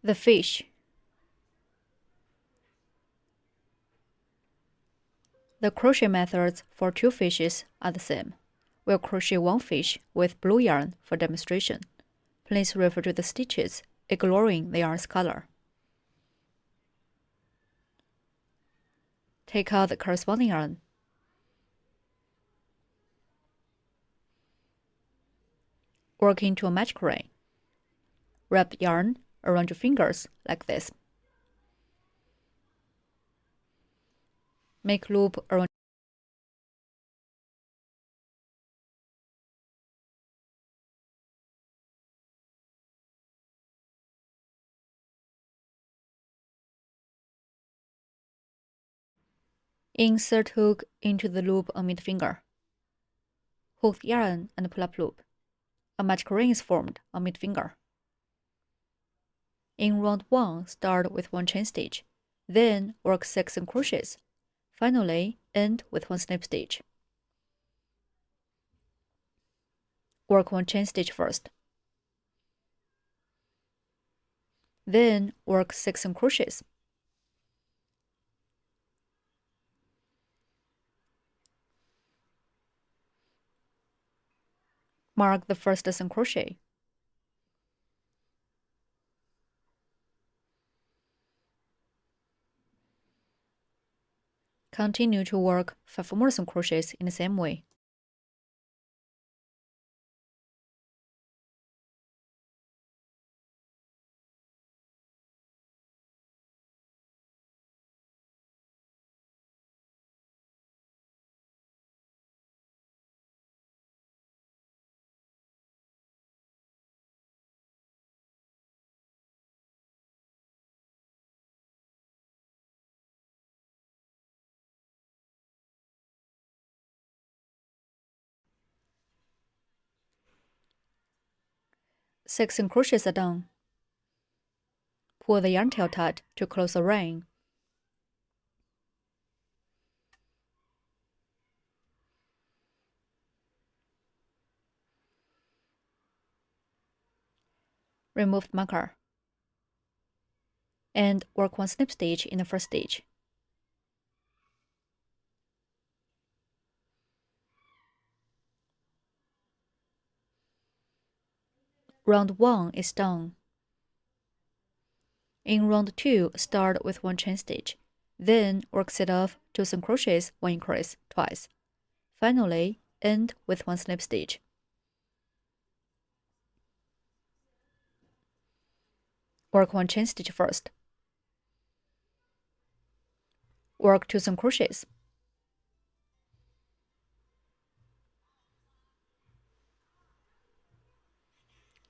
The fish. The crochet methods for two fishes are the same. We'll crochet one fish with blue yarn for demonstration. Please refer to the stitches, ignoring the yarn's color. Take out the corresponding yarn. Work into a magic ring. Wrap the yarn around your fingers like this. Make loop around. Insert hook into the loop on mid finger. Hook the yarn and pull up loop. A magic ring is formed on mid finger. In round 1, start with 1 chain stitch, then work 6 single crochets. Finally, end with 1 slip stitch. Work 1 chain stitch first. Then work 6 single crochets. Mark the first single crochet. Continue to work 5 more single crochets in the same way. Six single crochets are done. Pull the yarn tail tight to close the ring. Remove the marker. And work 1 slip stitch in the first stitch. Round 1 is done. In round 2, start with 1 chain stitch, then work set off 2 single crochets, 1 increase twice. Finally, end with 1 slip stitch. Work 1 chain stitch first. Work 2 single crochets.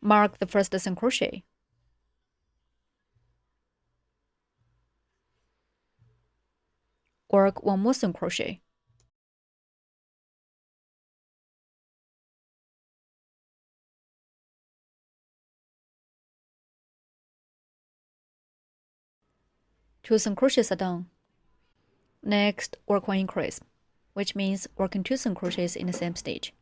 Mark the first single crochet. Work 1 more single crochet. Two single crochets are done. Next, work 1 increase, which means working 2 single crochets in the same stitch.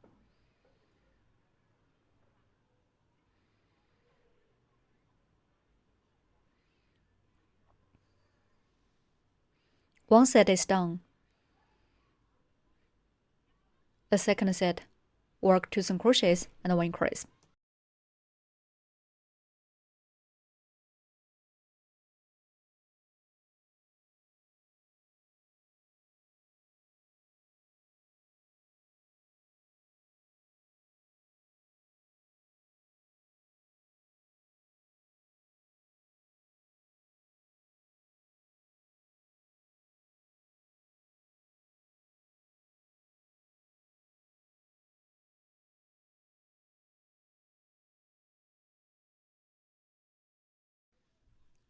One set is done. The second set, work 2 single crochets and 1 increase.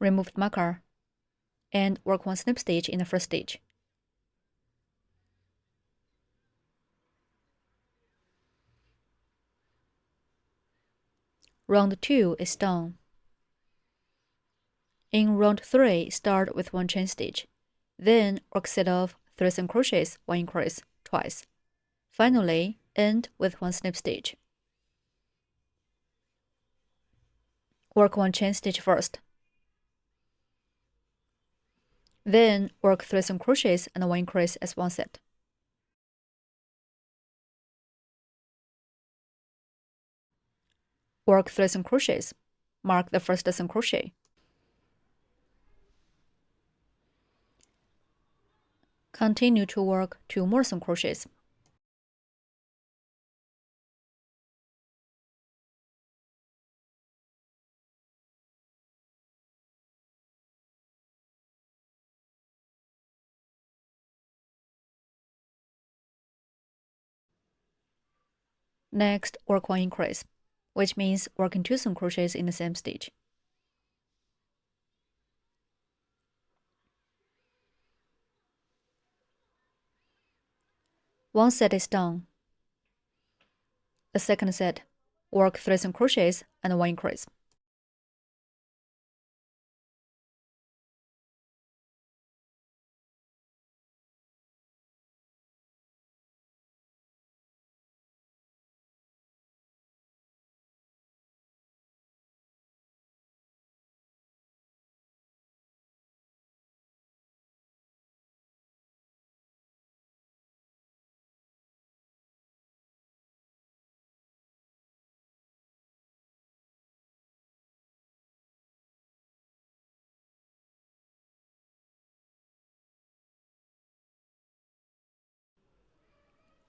Remove the marker, and work 1 slip stitch in the first stitch. Round 2 is done. In round 3, start with 1 chain stitch, then work set off 3 single crochets, 1 increase twice. Finally, end with 1 slip stitch. Work 1 chain stitch first. Then work 3 single crochets and 1 increase as one set. Work 3 single crochets. Mark the first single crochet. Continue to work 2 more single crochets. Next, work 1 increase, which means working 2 single crochets in the same stitch. One set is done. The second set, work 3 single crochets and 1 increase.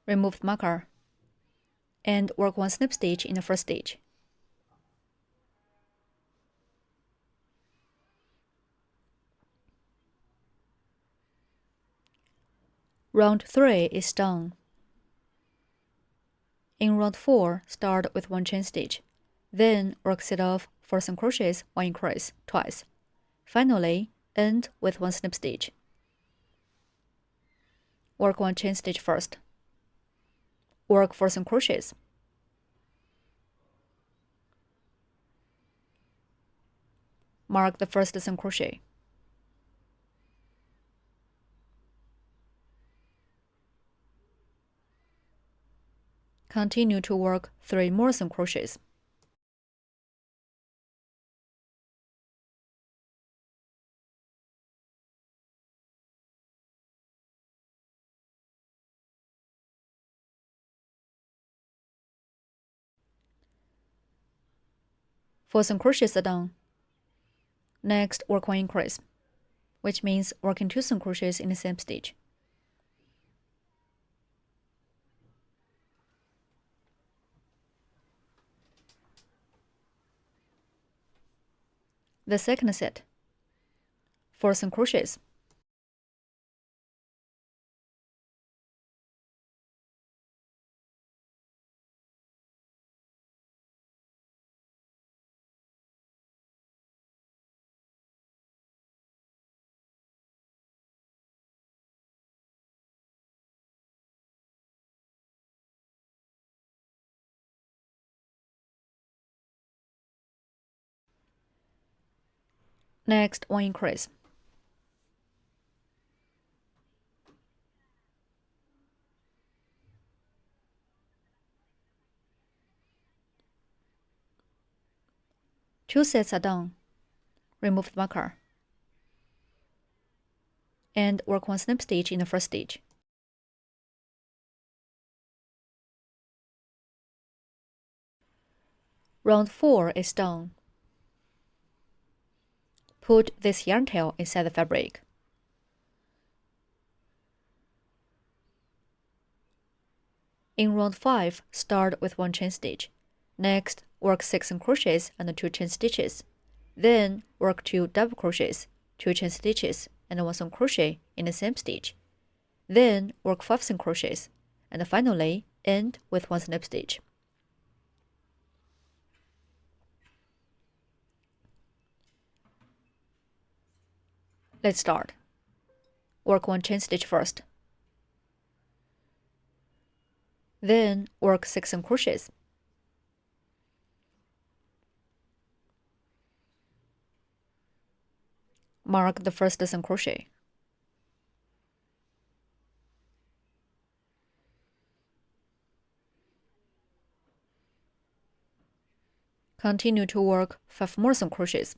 Remove the marker and work 1 slip stitch in the first stitch. Round 3 is done. In round 4, start with 1 chain stitch, then work set off 4 single crochets, 1 increase twice. Finally, end with 1 slip stitch. Work 1 chain stitch first. Work 4 single crochets. Mark the first single crochet. Continue to work 3 more single crochets. Four single crochets are done. Next, work 1 increase, which means working 2 single crochets in the same stitch. The second set, 4 single crochets. Next, 1 increase. Two sets are done. Remove the marker and work 1 slip stitch in the first stitch. Round 4 is done. Put this yarn tail inside the fabric. In round 5, start with 1 chain stitch. Next, work 6 single crochets and 2 chain stitches. Then, work 2 double crochets, 2 chain stitches, and 1 single crochet in the same stitch. Then, work 5 single crochets, and finally, end with 1 slip stitch. Let's start. Work 1 chain stitch first. Then, work 6 single crochets. Mark the first single crochet. Continue to work 5 more single crochets.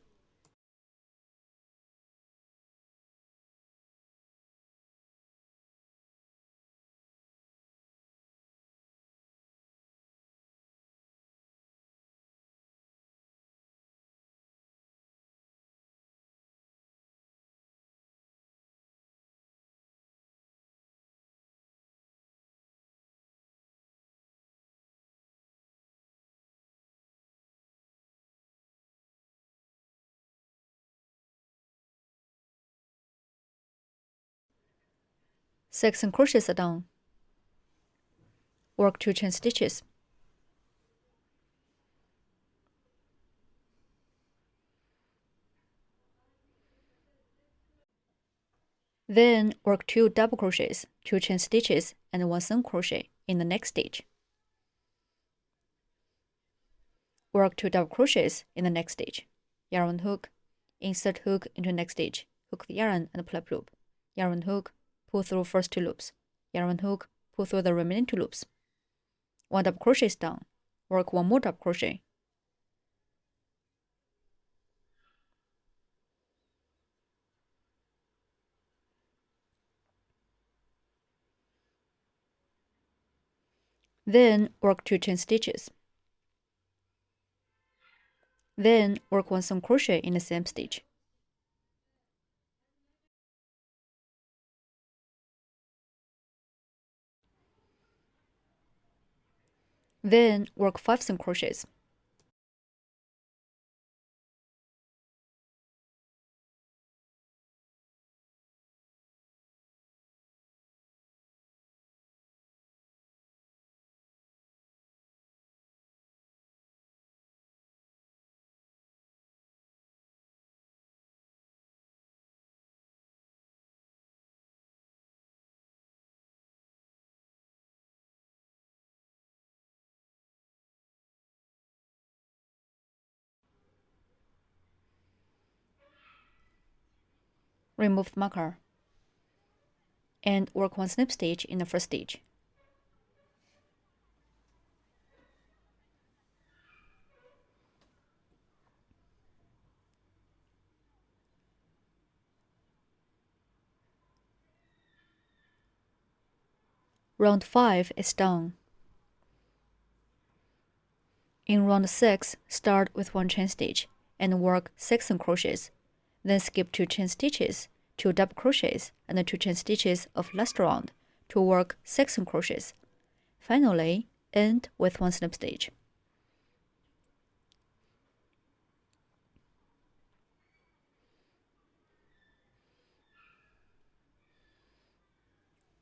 6 crochets are done. Work 2 chain stitches. Then work 2 double crochets, 2 chain stitches, and 1 single crochet in the next stitch. Work 2 double crochets in the next stitch. Yarn 1 hook, insert hook into next stitch, hook the yarn and pull up loop. Yarn 1 hook, pull through first 2 loops. Yarn 1 hook, pull through the remaining 2 loops. 1 double crochet is done. Work 1 more double crochet. Then work 2 chain stitches. Then work 1 single crochet in the same stitch. Then work 5 single crochets. Remove the marker and work 1 snip stitch in the first stitch. Round 5 is done. In round 6, start with 1 chain stitch and work 6 single crochets. Then skip 2 chain stitches, 2 double crochets, and 2 chain stitches of last round to work 6 single crochets. Finally, end with 1 snip stitch.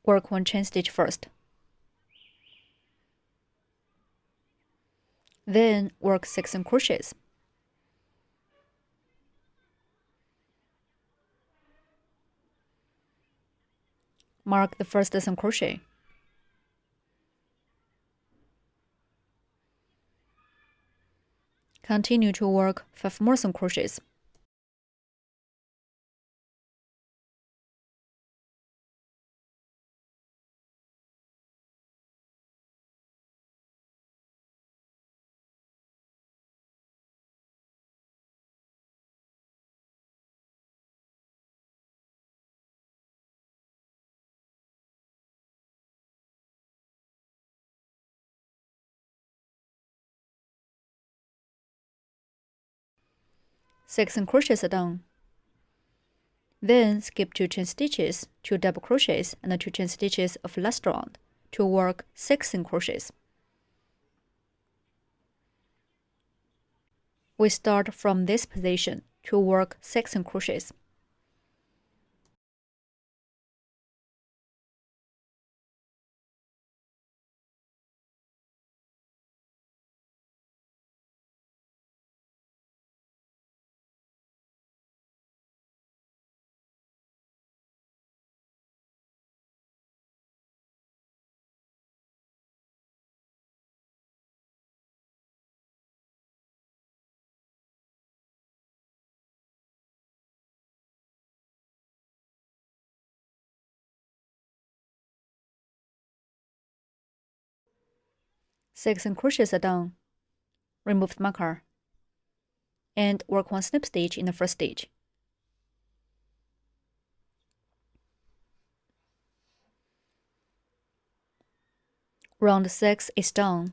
Work 1 chain stitch first. Then work 6 single crochets. Mark the first single crochet. Continue to work 5 more single crochets. Six single crochets are done. Then skip 2 chain stitches, 2 double crochets, and 2 chain stitches of last round to work 6 single crochets. We start from this position to work 6 single crochets. Six single crochets are done. Remove the marker and work 1 snip stitch in the first stitch. Round 6 is done.